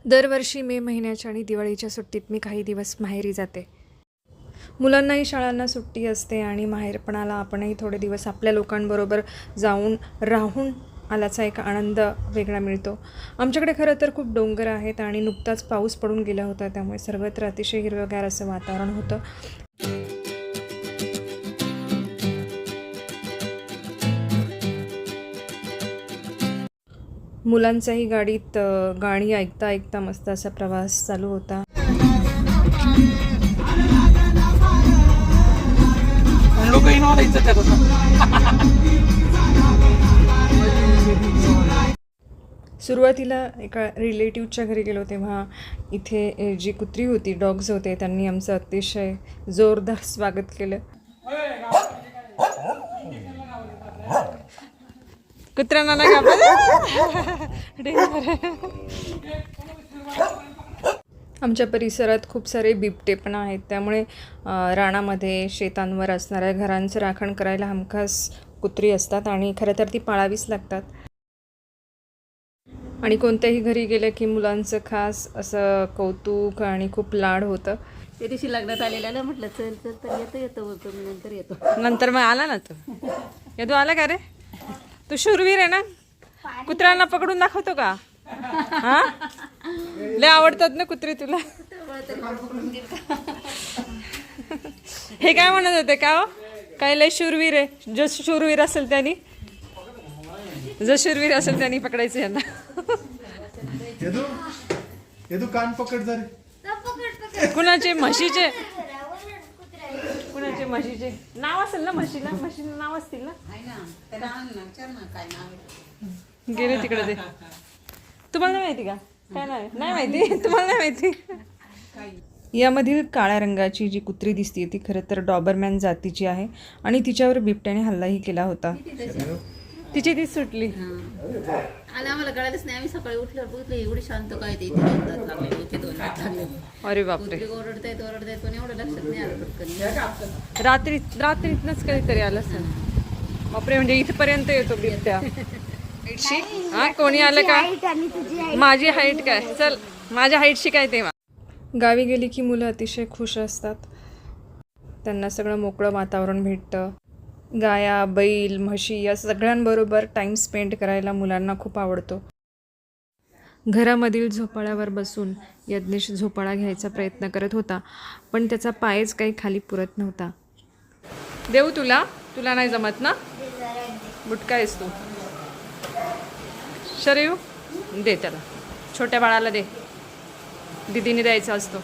दरवर्षी मे महिन्याच्या आणि दिवाळीच्या सुट्टीत मी काही दिवस माहेरी जाते. मुलांनाही शाळांना सुट्टी असते आणि माहेरपणाला आपणही थोडे दिवस आपल्या लोकांबरोबर जाऊन राहून आल्याचा एक आनंद वेगळा मिळतो. आमच्याकडे खरं तर खूप डोंगर आहेत आणि नुकताच पाऊस पडून गेला होता, त्यामुळे सर्वत्र अतिशय हिरवंगार असं वातावरण होतं. मुलांचाही गाडीत गाणी ऐकता ऐकता मस्त असा प्रवास चालू होता. सुरुवातीला एका रिलेटिव्हच्या घरी गेलो तेव्हा इथे जी कुत्री होती, डॉग्स होते, त्यांनी आमचं अतिशय जोरदार स्वागत केलं. कुत्र्यांना नाही आमच्या परिसरात खूप सारे बिबटे पण आहेत, त्यामुळे रानामध्ये शेतांवर असणाऱ्या घरांचं राखण करायला हमखास कुत्री असतात आणि खरं तर ती पाळावीच लागतात. आणि कोणत्याही घरी गेलं की मुलांचं खास असं कौतुक आणि खूप लाड होतं. त्या दिवशी लग्नात आलेला ना, म्हटलं चल चल तर येतो बोलतो मी, नंतर येतो. नंतर मग आला ना तू. यदू आला का रे? तू शूरवीर आहे ना, कुत्र्यांना पकडून दाखवतो का? हा, लय आवडतात ना कुत्री तुला. हे काय म्हणत होते का हो? काय लय शूरवीर आहे? जो शूरवीर असेल त्यांनी पकडायचं यांना. यदू कान पकड जरी. कुणाचे? म्हशीचे. कुणाचे? म्हशीचे नाव असेल ना, म्हशीला नाव असतील ना. गेले तिकडे ते. तुम्हाला नाही माहिती का? काय नाही माहिती तुम्हाला? नाही माहिती. यामधील काळ्या रंगाची जी कुत्री दिसते ती खरं तर डॉबरमॅन जातीची आहे आणि तिच्यावर बिबट्याने हल्लाही केला होता. तिची ती सुटली. आणि आम्हाला कळालंच नाही. आम्ही सकाळी उठल्यावर बघितलं एवढी शांत काय ते दोन हात लागले. अरे बापरे. ओरडतायत पण एवढं लक्षात नाही आलं पटकन. रात्रीतनंच कधीतरी आलं सर. बापरे, म्हणजे इथपर्यंत येतो बिबट्या. हा, कोणी आलं का? माझी हाईट काय? चल, माझ्या हाईटशी काय तेव्हा. गावी गेली की मुलं अतिशय खुश असतात. त्यांना सगळं मोकळं वातावरण भेटतं. गाया, बैल, म्हशी या सगळ्यांबरोबर टाईम स्पेंड करायला मुलांना खूप आवडतो. घरामधील झोपाळ्यावर बसून यज्ञेश झोपाळा घ्यायचा प्रयत्न करत होता, पण त्याचा पायच काही खाली पुरत नव्हता. देऊ तुला नाही जमत ना? बुटका आहेस तू. शरीव दे त्याला, छोट्या बाळाला दे, दिदीने द्यायचा असतो.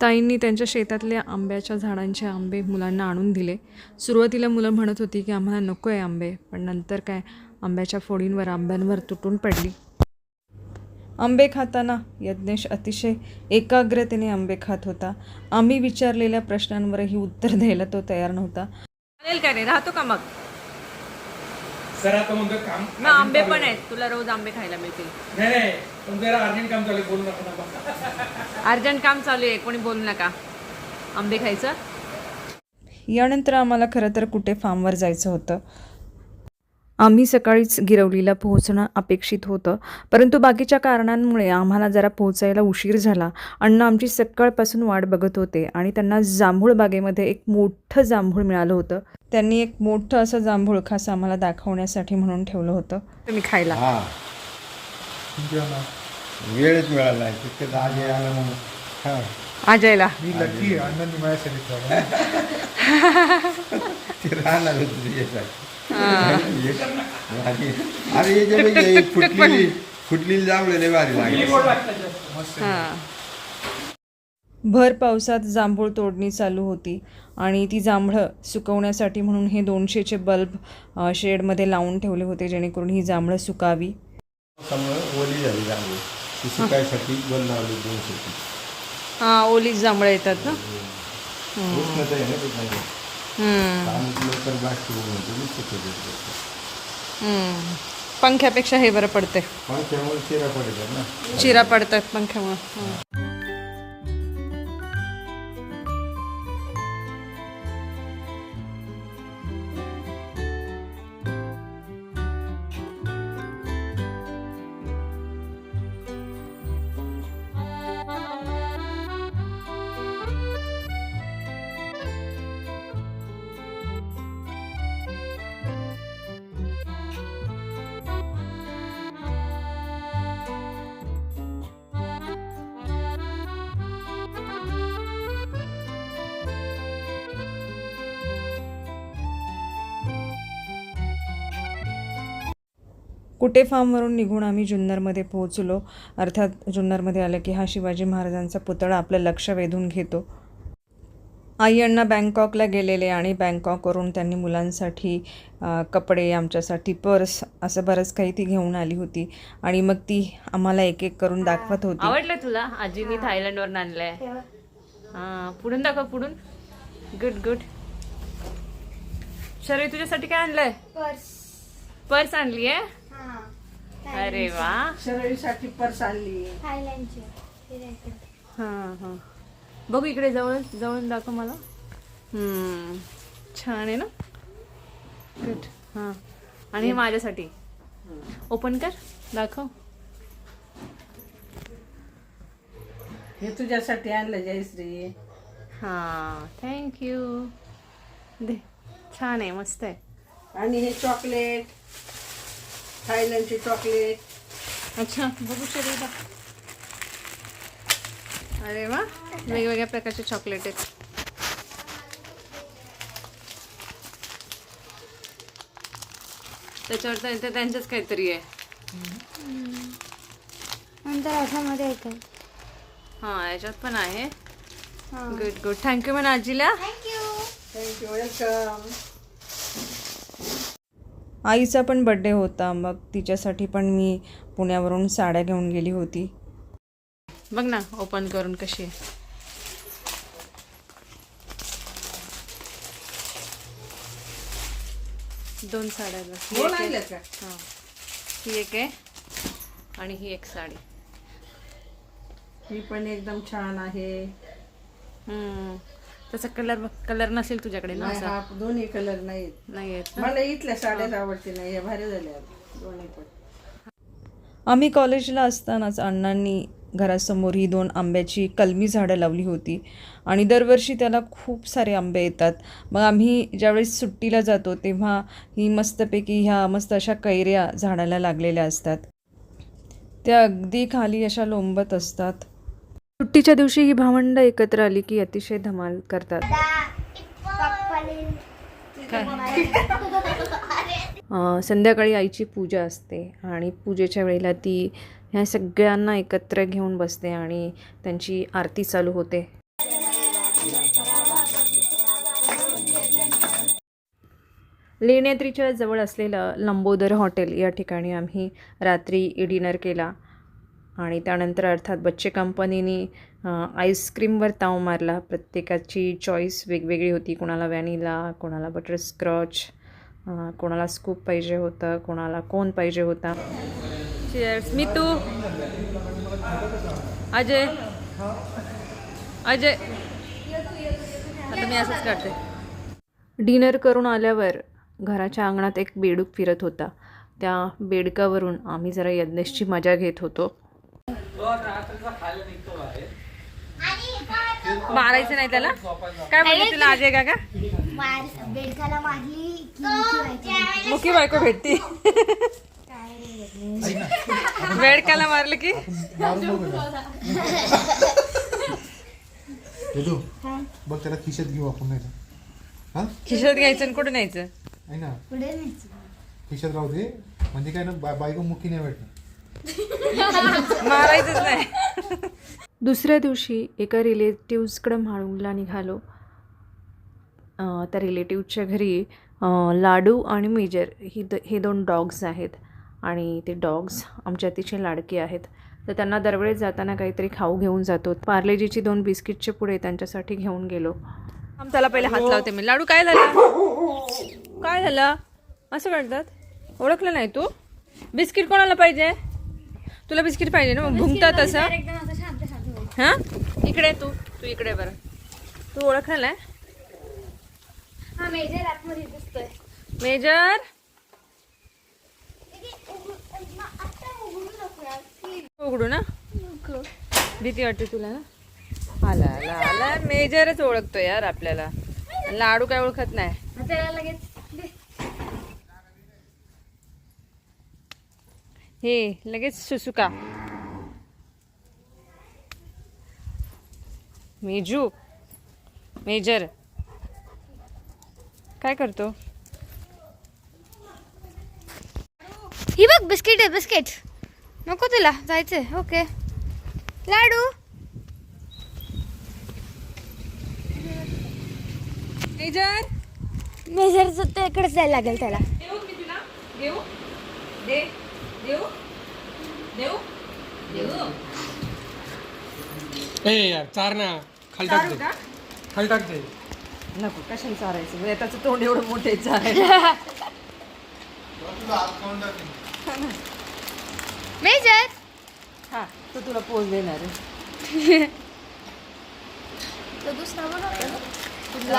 ताईंनी त्यांच्या शेतातल्या आंब्याच्या झाडांचे आंबे मुलांना आणून दिले. सुरुवातीला मुलं म्हणत होती की आम्हाला नको आहे आंबे, पण नंतर काय, आंब्याच्या फोडींवर आंब्यांवर तुटून पडली. आंबे खाताना यज्ञेश अतिशय एकाग्रतेने आंबे खात होता. आम्ही विचारलेल्या प्रश्नांवरही उत्तर द्यायला तो तयार नव्हता. चालेल का रे, राहतो का मग? मग आंबे पण आहेत, तुला रोज आंबे खायला मिळतील. अर्जंट काम चालू आहे, कोणी बोलू नका. आंबे खायचं. यानंतर आम्हाला खरं तर कुठे फार्मवर जायचं होतं. आम्ही सकाळीच गिरवलीला पोहोचणं अपेक्षित होतं, परंतु बाकीच्या कारणांमुळे आम्हाला जरा पोहोचायला उशीर झाला. अण्णा आमची सकाळपासून वाट बघत होते आणि त्यांना जांभूळ बागेमध्ये एक मोठं जांभूळ मिळालं होतं. त्यांनी एक मोठं असं जांभूळ खास आम्हाला दाखवण्यासाठी म्हणून ठेवलं होतं. तुम्ही खायला वेळच मिळाला नाही तिथे आज यायला म्हणून. हा, आज यायला मी लकी अण्णांनी माझ्यासाठी ते राहणार होते. अरे फुटलेली जांभळे भारी लागली. भर पावसात जांभूळ तोडणी चालू होती आणि ती जांभळं सुकवण्यासाठी म्हणून हे 200चे बल्ब शेडमध्ये लावून ठेवले होते, जेणेकरून ही जांभळं सुकावी. ओली झाली जांभूळ, ती सुकायसाठी बल लावली 200. हां, ओलीच जांभळं येतात ना. उष्णता आहे ना त्याच्यामध्ये. लवकर बाष्प होऊन पंख्यापेक्षा हे बरं पडते. पंख्यामुळे चिरा पडतात ना. चिरा पडतात पंख्यामुळे. कुटे फार्मवरून निघून आम्ही जुन्नरमध्ये पोहोचलो. अर्थात जुन्नरमध्ये आलं की हा शिवाजी महाराजांचा पुतळा आपलं लक्ष वेधून घेतो. आई अण्णा बँकॉकला गेलेले आणि बँकॉकवरून त्यांनी मुलांसाठी कपडे, आमच्यासाठी पर्स, असं बरंच काही ती घेऊन आली होती आणि मग ती आम्हाला एक एक करून दाखवत होती. आवडलं तुला? आजीनी थायलंडवरून आणलंय. हा, पुढून दाखव, पुढून. Good good. शरवी तुझ्यासाठी काय आणलंय? पर्स आणली आहे. अरे वा. शरवीसाठी पर्स आणली. हा हा, बघू इकडे जवळ जवळ दाखव मला. छान आहे ना. गुड. हां, आणि हे माझ्यासाठी. ओपन कर, दाखव. हे तुझ्यासाठी आणलं जयश्री. हां, थँक्यू. दे, छान आहे, मस्त आहे. आणि हे चॉकलेट, थायलंडची चॉकलेट. अच्छा, बघू शरीर. अरे वा, वेगवेगळ्या प्रकारचे चॉकलेट आहेत. त्याच्यावर तर इथे त्यांचंच काहीतरी आहे. हां, याच्यात पण आहे. Good good. थँक्यू म्हणा आजीला. Thank you, welcome. आईचा पण बड्डे होता, मग तिच्यासाठी पण मी पुण्यावरून साड्या घेऊन गेली होती. बघ ना, ओपन करून कशी आहे. दोन साड्या आहेत बघ. दोन आणल्या का? हां, ही एक आहे आणि ही एक साडी. ही पण एकदम छान आहे. त्याचा कलर नसेल तुझ्याकडे ना? नाही, असा हा दोन्ही कलर नाहीत. नाही आहेत ना? मला इथल्या साड्याच आवडते नाही, हे भारी झाल्या दोन्ही पण. आम्ही कॉलेजला असतानाच अण्णांनी घरासमोर ही 2 आंब्याची कलमी झाडं लावली होती आणि दरवर्षी त्याला खूप सारे आंबे येतात. मग आम्ही ज्यावेळेस सुट्टीला जातो तेव्हा ही मस्तपैकी ह्या मस्त अशा कैऱ्या झाडाला लागलेल्या असतात. त्या अगदी खाली अशा लोंबत असतात. सुट्टीच्या दिवशी ही भावंडं एकत्र आली की अतिशय धमाल करतात. संध्याकाळी आईची पूजा असते आणि पूजेच्या वेळेला ती ह्या सगळ्यांना एकत्र घेऊन बसते आणि त्यांची आरती चालू होते. लेण्याद्रीच्या जवळ असलेलं लंबोदर हॉटेल या ठिकाणी आम्ही रात्री डिनर केला आणि त्यानंतर अर्थात बच्चे कंपनीने आईस्क्रीमवर ताव मारला. प्रत्येकाची चॉईस वेगवेगळी होती. कोणाला व्हॅनिला, कोणाला बटरस्कॉच, कोणाला स्कूप पाहिजे होतं, कोणाला कोन पाहिजे होता. चीयर्स. मितू, अजय, अजय. आता मी असंच करते. डिनर करून आल्यावर घराच्या अंगणात एक बेडूक फिरत होता. त्या बेडकावरून आम्ही जरा यज्ञेशची मजा घेत होतो. मारायचं नाही त्याला. काय बोलली तुला अजय काका? बेडकाला मारली मुखी बायको भेटती. बेडकाला मारलं की बघ त्याला खिशात घेऊ आपण नाही हा खिशात घ्यायचं आणि कुठं न्यायचं? आहे ना, पुढे न्यायचं. खिशात राहू दे. म्हणजे काय ना, बायको मुखी नाही भेटणार. मारायचंच नाही. दुसऱ्या दिवशी एका रिलेटिव्सकडं म्हाळुंगला निघालो. त्या रिलेटिव्हच्या घरी लाडू आणि मेजर हे 2 डॉग्स आहेत आणि ते डॉग्स आमच्या अतिशय लाडके आहेत. तर त्यांना दरवेळेस जाताना काहीतरी खाऊ घेऊन जातो. पार्लेजीची 2 बिस्किटचे पुढे त्यांच्यासाठी घेऊन गेलो. त्याला पहिले हात लावते मी. लाडू काय झालं? काय झालं? असं करतात? ओळखलं नाही तू? बिस्किट कोणाला पाहिजे? तुला बिस्किट पाहिजे ना? मग भुंकतात असं. हां, इकडे तू इकडे. बरं, तू ओळखलं नाही? हा मेजर आतमध्ये दिसतोय. मेजर उघडू ना. भीती वाटते तुला ना? आला आला आला. मेजरच ओळखतो यार आपल्याला. लाडू काय ओळखत नाही. त्याला लगेच हे लगेच सुसुका. मेजू, मेजर काय करतो? ही बघ बिस्किट आहे बिस्किट. नको तुला जायचंय. ओके लाडू. मेजरचं त्याकडेच जायला लागेल त्याला. ए यार चार ना खाली टाक दे. खाली टाक दे. नको कशाला चारायचं त्याचं तोंड एवढं मोठेच आहे. मेजर. हा तो तुला पोच देणार आहे. तो दुसरा बनवतो ना. तुला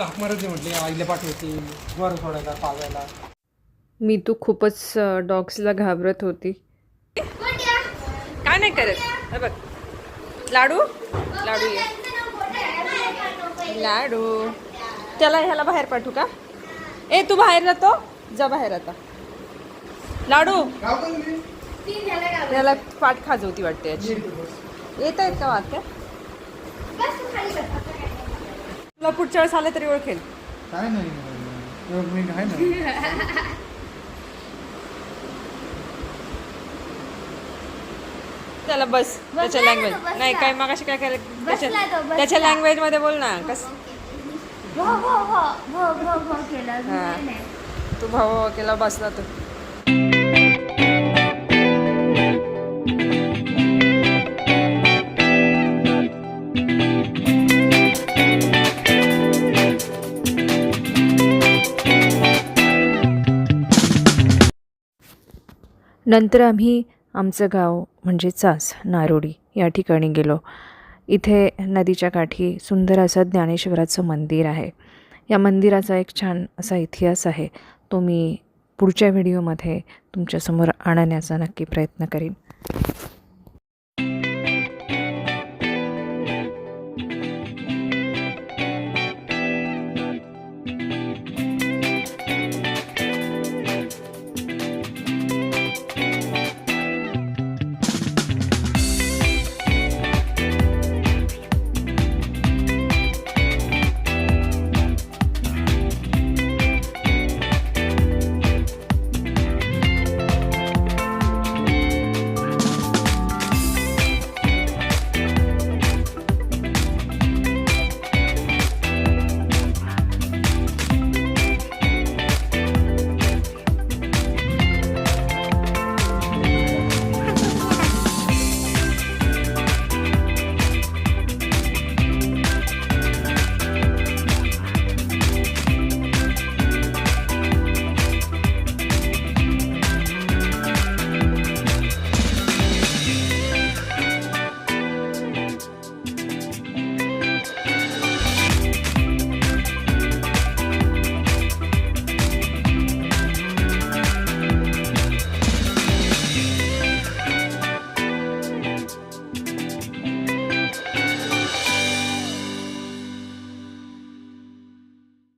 हाक मारत म्हटले आईला पाठवते वर सोडायला पाजायला. मी तू खूपच डॉग्सला घाबरत होती. काय नाही करत. हे बघ लाडू लाडू ये लाडू. त्याला ह्याला बाहेर पाठवू का? ए तू बाहेर जातो जा बाहेर आता. लाडू त्याला पाठ खाजवती वाटते याची. येत आहेत का वाक्य? तुला पुढच्या वेळेस आले तरी ओळखेल. काय नाही मी आहे ना. त्याला बस त्याच्या लँग्वेज नाही काय मगाशी काय केलं त्याच्या लँग्वेज मध्ये बोल ना. कस हा तू भाऊ केला बसला तू. नंतर आम्ही आमचं गाव म्हणजे चास नारोडी या ठिकाणी गेलो. इथे नदीच्या काठी सुंदर असं ज्ञानेश्वराचं मंदिर आहे. या मंदिराचा एक छान असा इतिहास आहे. तो मी पुढच्या व्हिडिओमध्ये तुमच्यासमोर आणण्याचा नक्की प्रयत्न करीन.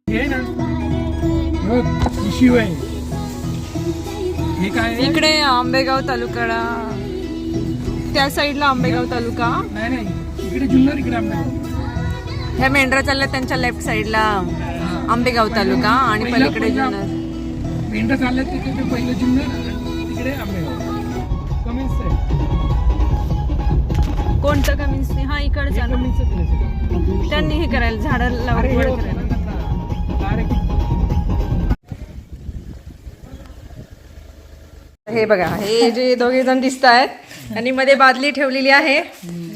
हे ना शिव आहे. हे काय आहे? इकडे आंबेगाव तालुका त्या साईडला आंबेगाव तालुका. नाही नाही इकडे जुन्नर इकडे आंबेगाव. ह्या मेंढरा चालल्या त्यांच्या लेफ्ट साईडला आंबेगाव तालुका आणि पलीकडे जुन्नर. मेंढरा चालल्यात तिकडे पहिलं जुन्नर तिकडे आंबेगाव. कमीच आहे. कोणतं कमीच नाही. हा इकडचा ना. कमीच आहे. त्यांनी हे करायला झाडं लावून हे बघा हे जे दोघे जण दिसत आहेत आणि मध्ये बादली ठेवलेली आहे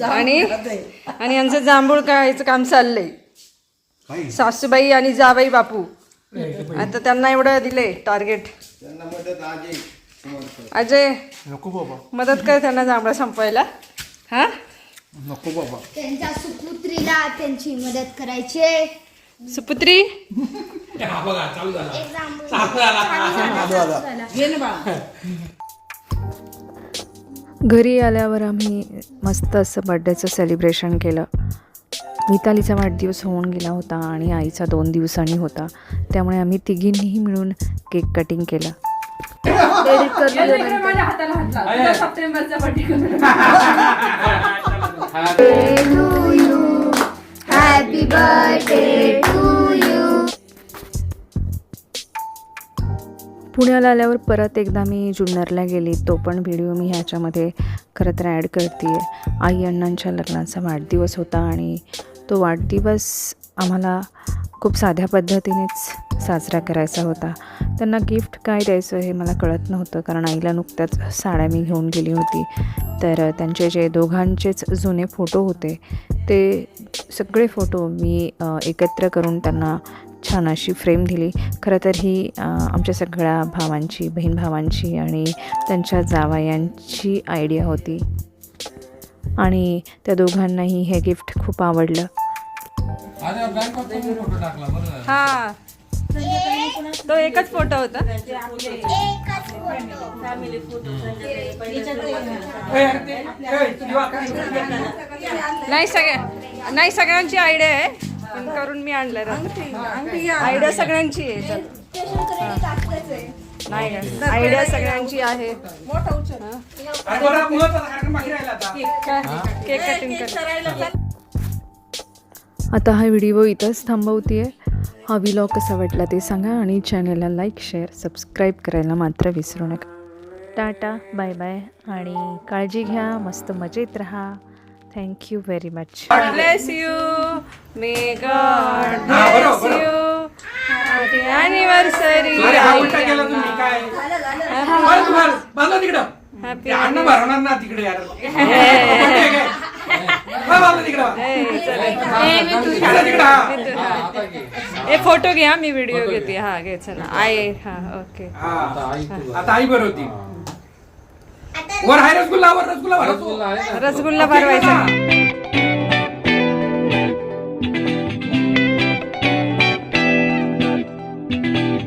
आणि यांचं जांभूळ काढायचं काम चाललंय. सासूबाई आणि जाबाई बापू आता त्यांना एवढं दिले टार्गेट. अजय नको बाबा मदत कर त्यांना जांभळं संपवायला. हा नको बाबा. त्यांच्या सुपुत्रीला त्यांची मदत करायची. सुपुत्री हा बघा चालू झाला. एक जांभूळ घरी आल्यावर आम्ही मस्त असं बड्डेचं सेलिब्रेशन केलं. मितालीचा वाढदिवस होऊन गेला होता आणि आईचा 2 दिवसांनी होता. त्यामुळे आम्ही तिघींनीही मिळून केक कटिंग केलं. Happy birthday to you. पुण्याला आल्यावर परत एकदा मी जुन्नरला गेली. तो पण व्हिडिओ मी ह्याच्यामध्ये खरं तर ॲड करते आहे. आई अण्णांच्या लग्नाचा वाढदिवस होता आणि तो वाढदिवस आम्हाला खूप साध्या पद्धतीनेच साजरा करायचा होता. त्यांना गिफ्ट काय द्यायचं हे मला कळत नव्हतं, कारण आईला नुकत्याच साड्या मी घेऊन गेली होती. तर त्यांचे जे दोघांचेच जुने फोटो होते ते सगळे फोटो मी एकत्र करून त्यांना छान अशी फ्रेम दिली. खरं तर ही आमच्या सगळ्या भावांची, बहीण भावांची आणि त्यांच्या जावयांची आयडिया होती आणि त्या दोघांनाही हे गिफ्ट खूप आवडलं. हा तो एकच फोटो होता. नाही सगळ्यांची आयडिया आहे, पण करून मी आणलं. आयडिया सगळ्यांची आहे. नाही का, आयडिया सगळ्यांची आहे. केक कटिंग कर. आता हा व्हिडिओ इथंच थांबवते आहे. हा व्लॉग कसा वाटला ते सांगा आणि चॅनलला लाईक, शेअर, सबस्क्राईब करायला मात्र विसरू नका. टाटा, बाय बाय आणि काळजी घ्या, मस्त मजेत राहा. Thank you very much. God bless you. May God bless you. Happy anniversary. Happy भरवणार ना तिकडे यार. ए फोटो घ्या, मी व्हिडिओ घेते. हा घे चला. आहे हा ओके. आता आई बरं होती. वर आहे रसगुल्ला, वर रसगुल्ला भरवतो. रसगुल्ला भरवायचा.